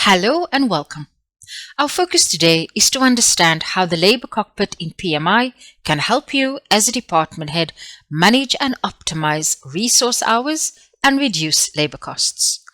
Hello and welcome. Our focus today is to understand how the Labor Cockpit in PMI can help you as a department head manage and optimize resource hours and reduce labor costs.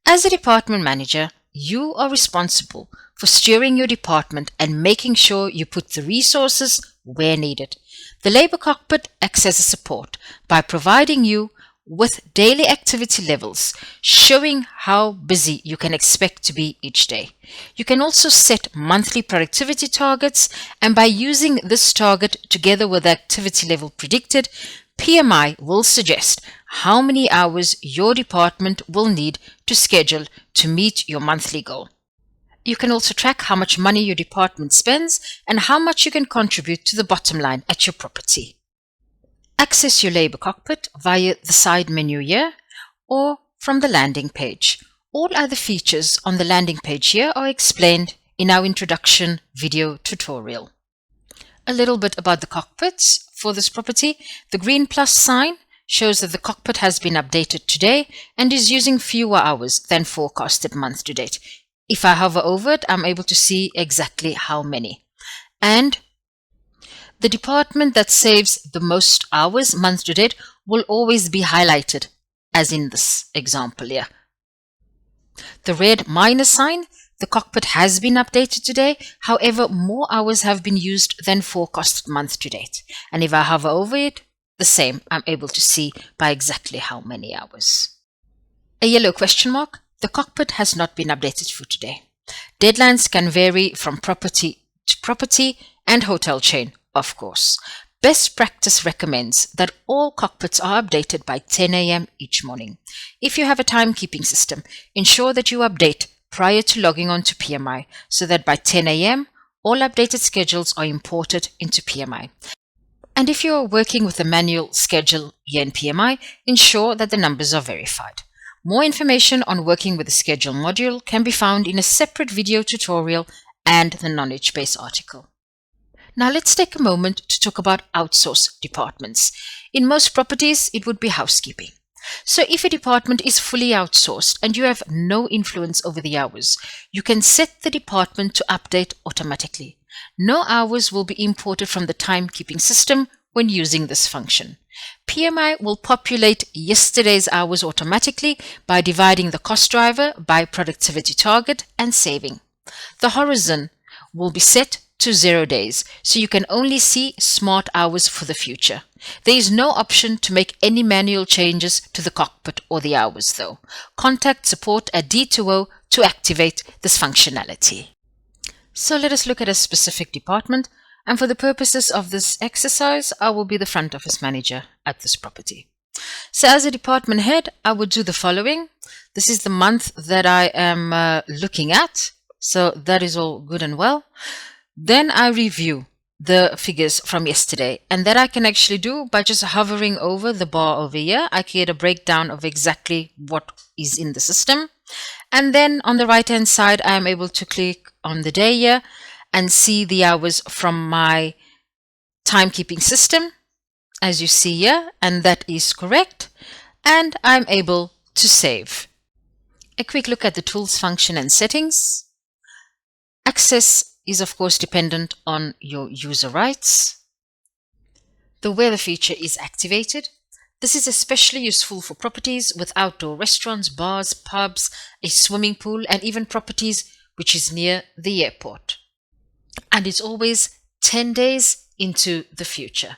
As a department manager, you are responsible for steering your department and making sure you put the resources where needed. The Labor Cockpit acts as a support by providing you with daily activity levels, showing how busy you can expect to be each day. You can also set monthly productivity targets, and by using this target together with the activity level predicted, PMI will suggest how many hours your department will need to schedule to meet your monthly goal. You can also track how much money your department spends and how much you can contribute to the bottom line at your property. Access your Labor Cockpit via the side menu here or from the landing page. All other features on the landing page here are explained in our introduction video tutorial. A little bit about the cockpits for this property. The green plus sign shows that the cockpit has been updated today and is using fewer hours than forecasted month to date. If I hover over it, I'm able to see exactly how many. And the department that saves the most hours month to date will always be highlighted, as in this example here. The red minus sign, the cockpit has been updated today, however more hours have been used than forecasted month to date. And if I hover over it, the same, I'm able to see by exactly how many hours. A yellow question mark, the cockpit has not been updated for today. Deadlines can vary from property to property and hotel chain. Of course, best practice recommends that all cockpits are updated by 10 a.m. each morning. If you have a timekeeping system, ensure that you update prior to logging on to PMI so that by 10 a.m. all updated schedules are imported into PMI. And if you are working with a manual schedule here in PMI, ensure that the numbers are verified. More information on working with the schedule module can be found in a separate video tutorial and the knowledge base article. Now let's take a moment to talk about outsourced departments. In most properties, it would be housekeeping. So if a department is fully outsourced and you have no influence over the hours, you can set the department to update automatically. No hours will be imported from the timekeeping system when using this function. PMI will populate yesterday's hours automatically by dividing the cost driver by productivity target and saving. The horizon will be set to 0 days, so you can only see smart hours for the future. There is no option to make any manual changes to the cockpit or the hours though. Contact support at D2O to activate this functionality. So let us look at a specific department, and for the purposes of this exercise, I will be the front office manager at this property. So as a department head, I would do the following. This is the month that I am looking at, so that is all good and well. Then I review the figures from yesterday, and that I can actually do by just hovering over the bar over here. I create a breakdown of exactly what is in the system. And then on the right hand side, I am able to click on the day here and see the hours from my timekeeping system, as you see here, and that is correct. And I'm able to save. A quick look at the tools function and settings. Access is of course dependent on your user rights. The weather feature is activated. This is especially useful for properties with outdoor restaurants, bars, pubs, a swimming pool, and even properties which is near the airport. And it's always 10 days into the future.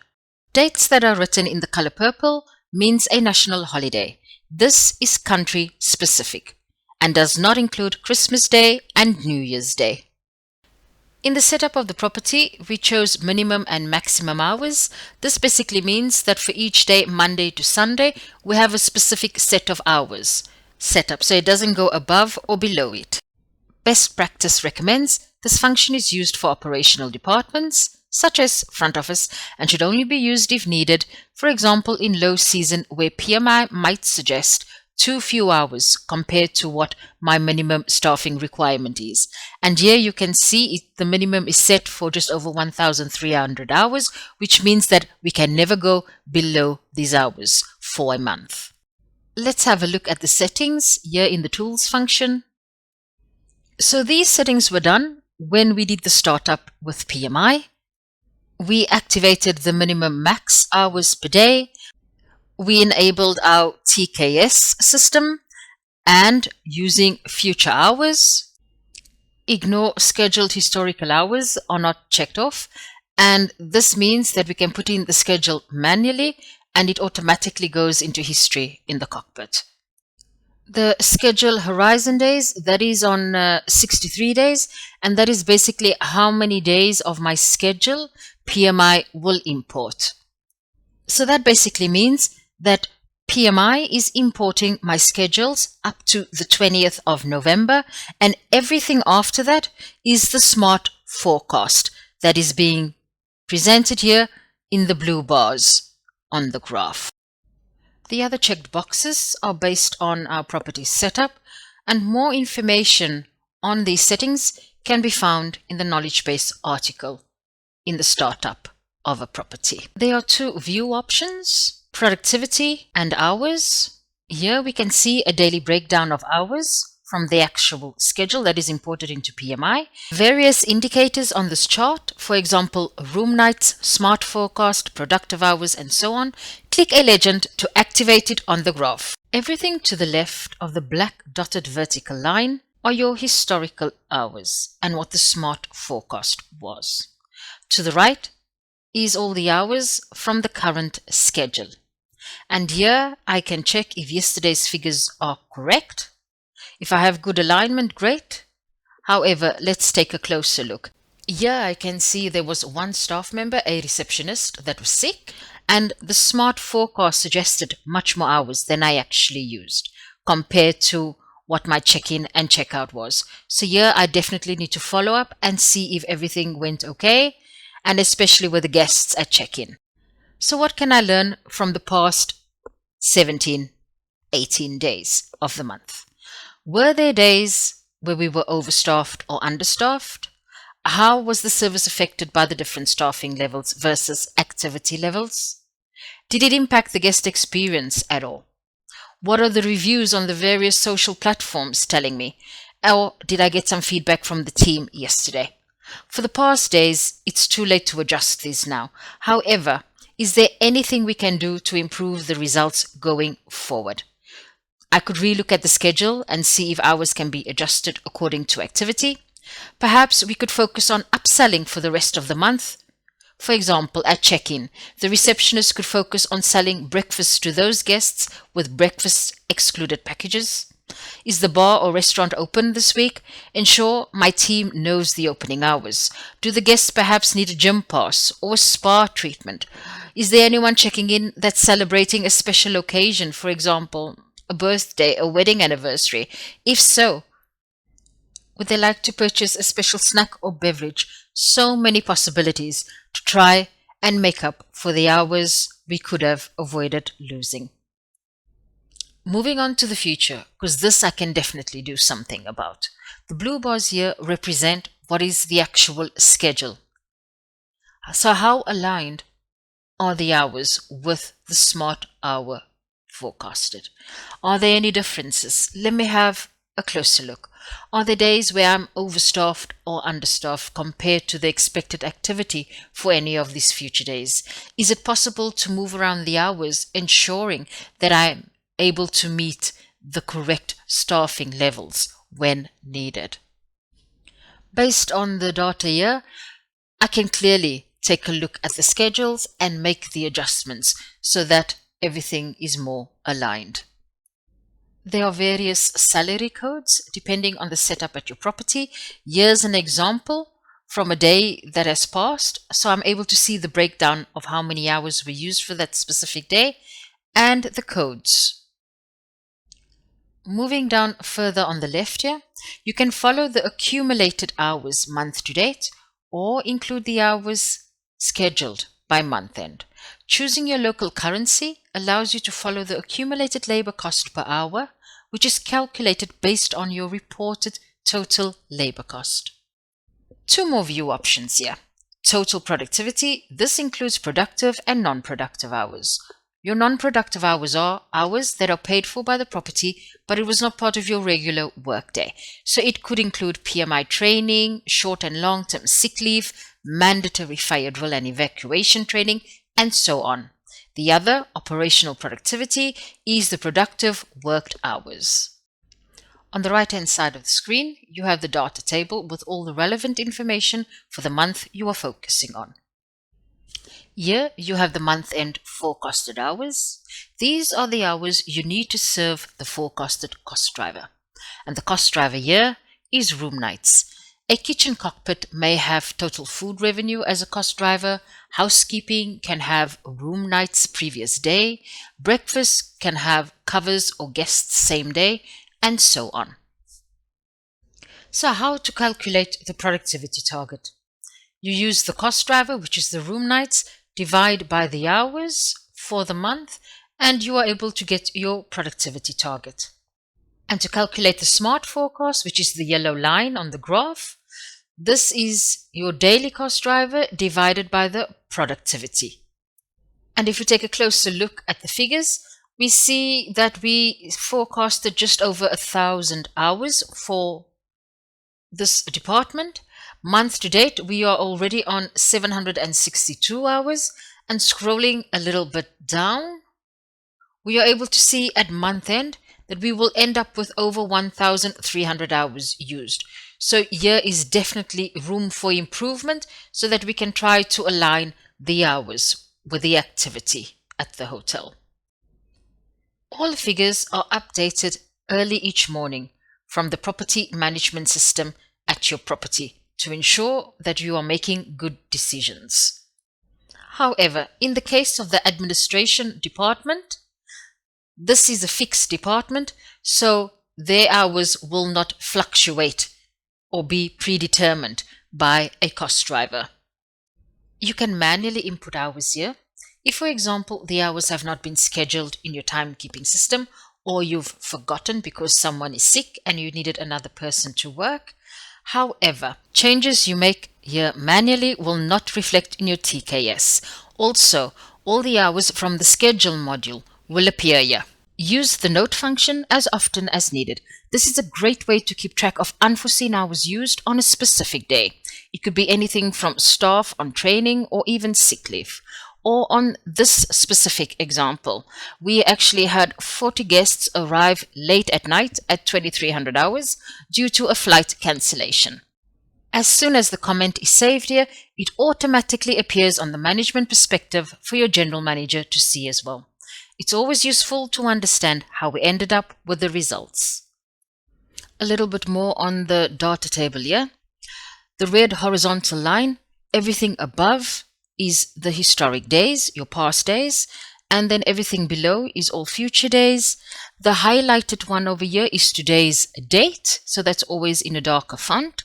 Dates that are written in the color purple means a national holiday. This is country specific and does not include Christmas Day and New Year's Day. In the setup of the property, we chose minimum and maximum hours. This basically means that for each day, Monday to Sunday, we have a specific set of hours set up, so it doesn't go above or below it. Best practice recommends this function is used for operational departments, such as front office, and should only be used if needed, for example in low season where PMI might suggest too few hours compared to what my minimum staffing requirement is. And here you can see the minimum is set for just over 1,300 hours, which means that we can never go below these hours for a month. Let's have a look at the settings here in the tools function. So these settings were done when we did the startup with PMI. We activated the minimum max hours per day. We enabled our TKS system and using future hours. Ignore scheduled historical hours are not checked off, and this means that we can put in the schedule manually and it automatically goes into history in the cockpit. The schedule horizon days, that is on 63 days, and that is basically how many days of my schedule PMI will import. So that basically means that PMI is importing my schedules up to the 20th of November, and everything after that is the smart forecast that is being presented here in the blue bars on the graph. The other checked boxes are based on our property setup, and more information on these settings can be found in the knowledge base article in the startup of a property. There are two view options, productivity and hours. Here we can see a daily breakdown of hours from the actual schedule that is imported into PMI. Various indicators on this chart, for example, room nights, smart forecast, productive hours, and so on. Click a legend to activate it on the graph. Everything to the left of the black dotted vertical line are your historical hours and what the smart forecast was. To the right is all the hours from the current schedule. And here I can check if yesterday's figures are correct. If I have good alignment, great. However, let's take a closer look. Here I can see there was one staff member, a receptionist, that was sick, and the smart forecast suggested much more hours than I actually used compared to what my check-in and check-out was. So here I definitely need to follow up and see if everything went okay, and especially with the guests at check-in. So what can I learn from the past 17, 18 days of the month? Were there days where we were overstaffed or understaffed? How was the service affected by the different staffing levels versus activity levels? Did it impact the guest experience at all? What are the reviews on the various social platforms telling me? Or did I get some feedback from the team yesterday? For the past days, it's too late to adjust these now. However, is there anything we can do to improve the results going forward? I could relook at the schedule and see if hours can be adjusted according to activity. Perhaps we could focus on upselling for the rest of the month. For example, at check-in, the receptionist could focus on selling breakfast to those guests with breakfast excluded packages. Is the bar or restaurant open this week? Ensure my team knows the opening hours. Do the guests perhaps need a gym pass or a spa treatment? Is there anyone checking in that's celebrating a special occasion, for example, a birthday, a wedding anniversary? If so, would they like to purchase a special snack or beverage? So many possibilities to try and make up for the hours we could have avoided losing. Moving on to the future, because this I can definitely do something about. The blue bars here represent what is the actual schedule. So how aligned are the hours with the smart hour forecasted? Are there any differences? Let me have a closer look. Are there days where I'm overstaffed or understaffed compared to the expected activity for any of these future days? Is it possible to move around the hours, ensuring that I'm able to meet the correct staffing levels when needed? Based on the data here, I can clearly take a look at the schedules and make the adjustments so that everything is more aligned. There are various salary codes depending on the setup at your property. Here's an example from a day that has passed, so I'm able to see the breakdown of how many hours were used for that specific day and the codes. Moving down further on the left here, you can follow the accumulated hours month to date or include the hours scheduled by month end. Choosing your local currency allows you to follow the accumulated labor cost per hour, which is calculated based on your reported total labor cost. Two more view options here. Total productivity. This includes productive and non-productive hours. Your non-productive hours are hours that are paid for by the property, but it was not part of your regular workday. So it could include PMI training, short and long-term sick leave, mandatory fire drill and evacuation training, and so on. The other, operational productivity, is the productive worked hours. On the right-hand side of the screen, you have the data table with all the relevant information for the month you are focusing on. Here you have the month-end forecasted hours. These are the hours you need to serve the forecasted cost driver. And the cost driver here is room nights. A kitchen cockpit may have total food revenue as a cost driver. Housekeeping can have room nights previous day. Breakfast can have covers or guests same day, and so on. So how to calculate the productivity target? You use the cost driver, which is the room nights, divide by the hours for the month, and you are able to get your productivity target. And to calculate the smart forecast, which is the yellow line on the graph, this is your daily cost driver divided by the productivity. And if you take a closer look at the figures, we see that we forecasted just over 1,000 hours for this department. Month to date, we are already on 762 hours, and scrolling a little bit down, we are able to see at month end that we will end up with over 1,300 hours used. So here is definitely room for improvement so that we can try to align the hours with the activity at the hotel. All figures are updated early each morning from the property management system at your property to ensure that you are making good decisions. However, in the case of the administration department, this is a fixed department, so their hours will not fluctuate or be predetermined by a cost driver. You can manually input hours here. If, for example, the hours have not been scheduled in your timekeeping system, or you've forgotten because someone is sick and you needed another person to work. However, changes you make here manually will not reflect in your TKS. Also, all the hours from the schedule module will appear here. Use the note function as often as needed. This is a great way to keep track of unforeseen hours used on a specific day. It could be anything from staff on training or even sick leave. Or on this specific example, we actually had 40 guests arrive late at night at 2300 hours due to a flight cancellation. As soon as the comment is saved here, it automatically appears on the management perspective for your general manager to see as well. It's always useful to understand how we ended up with the results. A little bit more on the data table here. The red horizontal line, everything above is the historic days, your past days, and then everything below is all future days. The highlighted one over here is today's date, so that's always in a darker font.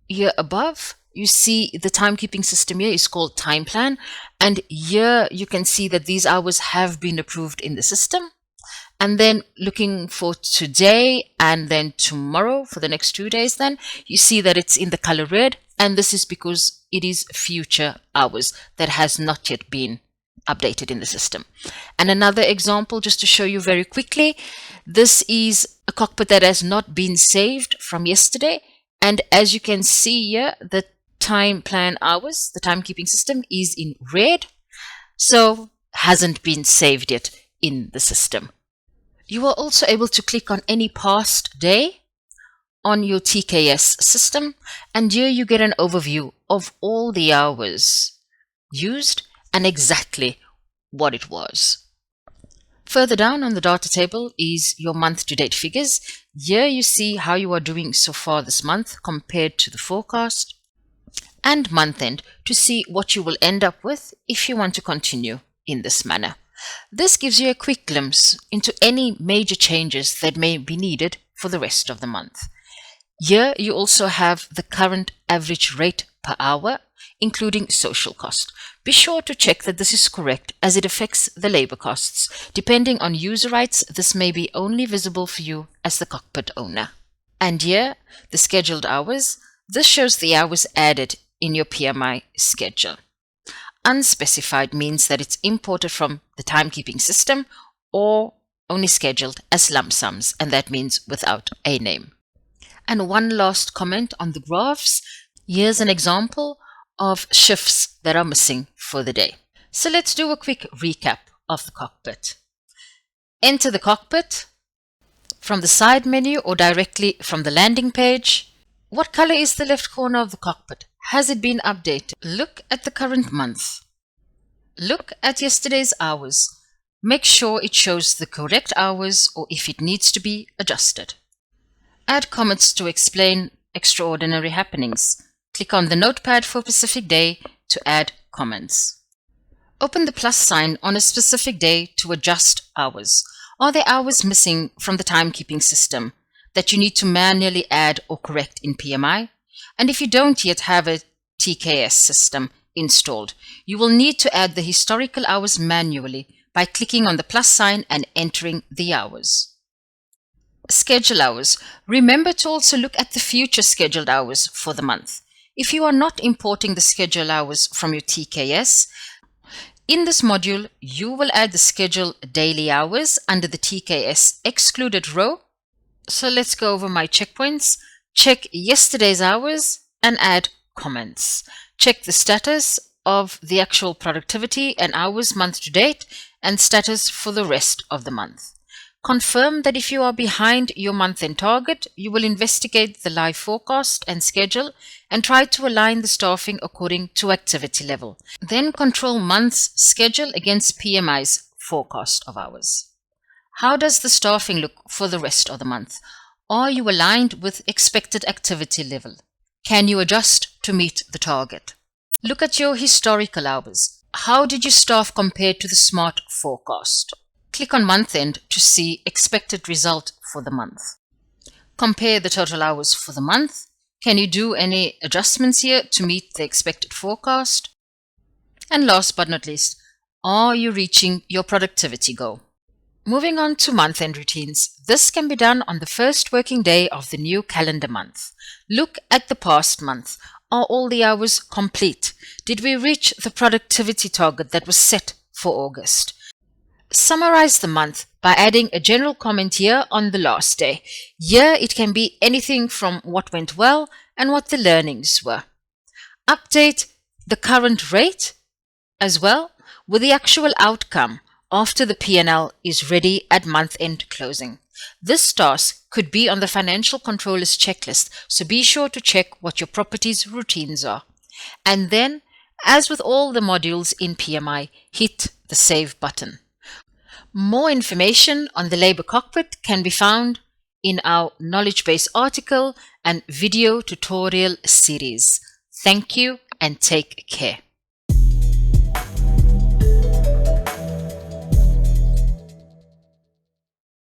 Here above, you see the timekeeping system here is called Time Plan, and here you can see that these hours have been approved in the system. And then looking for today and then tomorrow for the next 2 days, then you see that it's in the color red, and this is because it is future hours that has not yet been updated in the system. And another example, just to show you very quickly, this is a cockpit that has not been saved from yesterday. And as you can see here, the time plan hours, the timekeeping system is in red, so hasn't been saved yet in the system. You are also able to click on any past day on your TKS system, and here you get an overview of all the hours used and exactly what it was. Further down on the data table is your month-to-date figures. Here you see how you are doing so far this month compared to the forecast, and month-end to see what you will end up with if you want to continue in this manner. This gives you a quick glimpse into any major changes that may be needed for the rest of the month. Here you also have the current average rate per hour, including social cost. Be sure to check that this is correct as it affects the labor costs. Depending on user rights, this may be only visible for you as the cockpit owner. And here, the scheduled hours. This shows the hours added in your PMI schedule. Unspecified means that it's imported from the timekeeping system or only scheduled as lump sums, and that means without a name. And one last comment on the graphs. Here's an example of shifts that are missing for the day. So let's do a quick recap of the cockpit. Enter the cockpit from the side menu or directly from the landing page. What color is the left corner of the cockpit? Has it been updated? Look at the current month. Look at yesterday's hours. Make sure it shows the correct hours or if it needs to be adjusted. Add comments to explain extraordinary happenings. Click on the notepad for Pacific Day to add comments. Open the plus sign on a specific day to adjust hours. Are there hours missing from the timekeeping system that you need to manually add or correct in PMI? And if you don't yet have a TKS system installed, you will need to add the historical hours manually by clicking on the plus sign and entering the hours. Schedule hours. Remember to also look at the future scheduled hours for the month. If you are not importing the schedule hours from your TKS, in this module, you will add the schedule daily hours under the TKS excluded row. So let's go over my checkpoints. Check yesterday's hours and add comments. Check the status of the actual productivity and hours month to date and status for the rest of the month. Confirm that if you are behind your month-end target, you will investigate the live forecast and schedule and try to align the staffing according to activity level. Then control month's schedule against PMI's forecast of hours. How does the staffing look for the rest of the month? Are you aligned with expected activity level? Can you adjust to meet the target? Look at your historical hours. How did you staff compared to the SMART forecast? Click on month end to see expected result for the month. Compare the total hours for the month. Can you do any adjustments here to meet the expected forecast? And last but not least, are you reaching your productivity goal? Moving on to month-end routines. This can be done on the first working day of the new calendar month. Look at the past month. Are all the hours complete? Did we reach the productivity target that was set for August? Summarize the month by adding a general comment here on the last day. Here it can be anything from what went well and what the learnings were. Update the current rate as well with the actual outcome after the P&L is ready at month-end closing. This task could be on the financial controller's checklist, so be sure to check what your property's routines are. And then, as with all the modules in PMI, hit the Save button. More information on the Labor Cockpit can be found in our knowledge base article and video tutorial series. Thank you and take care.